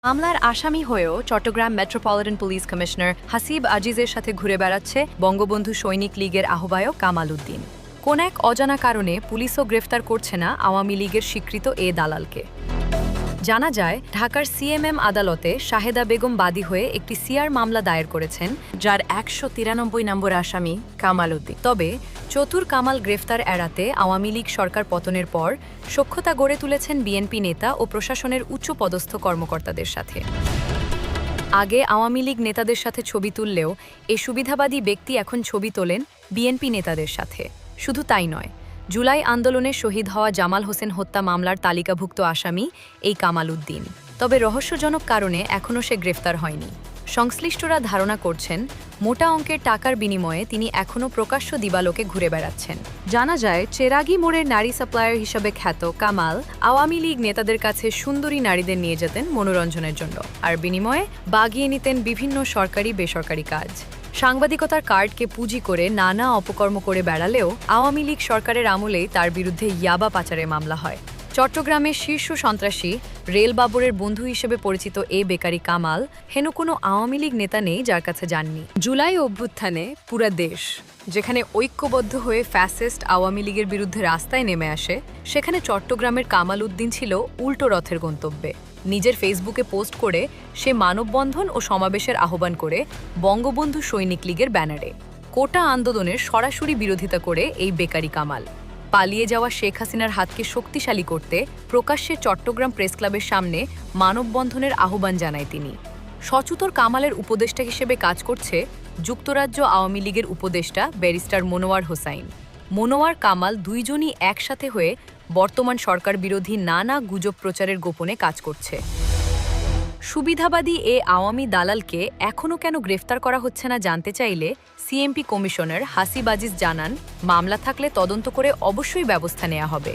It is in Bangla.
মামলার আসামি হয়েও Chittagong metropolitan police commissioner Hasib আজিজের সাথে ঘুরে বেড়াচ্ছে বঙ্গবন্ধু সৈনিক লীগের আহ্বায়ক কামাল উদ্দিন। কোন এক অজানা কারণে পুলিশও গ্রেফতার করছে না আওয়ামী লীগের স্বীকৃত এ দালালকে। জানা যায়, ঢাকার সিএমএম আদালতে শাহেদা বেগম বাদী হয়ে একটি সিআর মামলা দায়ের করেছেন, যার ১৯৩ নম্বর আসামি কামাল উদ্দিন। তবে চতুর কামাল গ্রেফতার এড়াতে আওয়ামী লীগ সরকার পতনের পর সখ্যতা গড়ে তুলেছেন বিএনপি নেতা ও প্রশাসনের উচ্চপদস্থ কর্মকর্তাদের সাথে। আগে আওয়ামী লীগ নেতাদের সাথে ছবি তুললেও এ সুবিধাবাদী ব্যক্তি এখন ছবি তোলেন বিএনপি নেতাদের সাথে। শুধু তাই নয়, জুলাই আন্দোলনে শহীদ হওয়া জামাল হোসেন হত্যা মামলার তালিকাভুক্ত আসামি এই কামাল উদ্দিন। তবে রহস্যজনক কারণে এখনও সে গ্রেফতার হয়নি। সংশ্লিষ্টরা ধারণা করছেন, মোটা অঙ্কের টাকার বিনিময়ে তিনি এখনও প্রকাশ্য দিবালোকে ঘুরে বেড়াচ্ছেন। জানা যায়, চেরাগি মোড়ের নারী সাপ্লায়ার হিসেবে খ্যাত কামাল আওয়ামী লীগ নেতাদের কাছে সুন্দরী নারীদের নিয়ে যেতেন মনোরঞ্জনের জন্য, আর বিনিময়ে বাগিয়ে নিতেন বিভিন্ন সরকারি বেসরকারি কাজ। সাংবাদিকতার কার্ডকে পুঁজি করে নানা অপকর্ম করে বেড়ালেও আওয়ামী লীগ সরকারের আমলেই তার বিরুদ্ধে ইয়াবা পাচারের মামলা হয়। চট্টগ্রামের শীর্ষ সন্ত্রাসী রেল বাবরের বন্ধু হিসেবে পরিচিত এ বেকারি কামাল হেন কোনো আওয়ামী লীগ নেতা নেই যার কাছে যাননি। জুলাই অভ্যুত্থানে পুরা দেশ যেখানে ঐক্যবদ্ধ হয়ে ফ্যাসিস্ট আওয়ামী লীগের বিরুদ্ধে রাস্তায় নেমে আসে, সেখানে চট্টগ্রামের কামাল উদ্দিন ছিল উল্টো রথের গন্তব্যে। নিজের ফেসবুকে পোস্ট করে সে মানববন্ধন ও সমাবেশের আহ্বান করে বঙ্গবন্ধু সৈনিক লীগের ব্যানারে। কোটা আন্দোলনের সরাসরি বিরোধিতা করে এই বেকারি কামাল পালিয়ে যাওয়া শেখ হাসিনার হাতকে শক্তিশালী করতে প্রকাশ্যে চট্টগ্রাম প্রেস ক্লাবের সামনে মানববন্ধনের আহ্বান জানায় তিনি। সচুতর কামালের উপদেষ্টা হিসেবে কাজ করছে যুক্তরাজ্য আওয়ামী লীগের উপদেষ্টা ব্যারিস্টার মনোয়ার হোসাইন। মনোয়ার কামাল দুইজনই একসাথে হয়ে বর্তমান সরকার বিরোধী নানা গুজব প্রচারের গোপনে কাজ করছে। সুবিধাবাদী এ আওয়ামী দালালকে এখনও কেন গ্রেফতার করা হচ্ছে না জানতে চাইলে সিএমপি কমিশনার হাসিব আজিজ জানান, মামলা থাকলে তদন্ত করে অবশ্যই ব্যবস্থা নেওয়া হবে।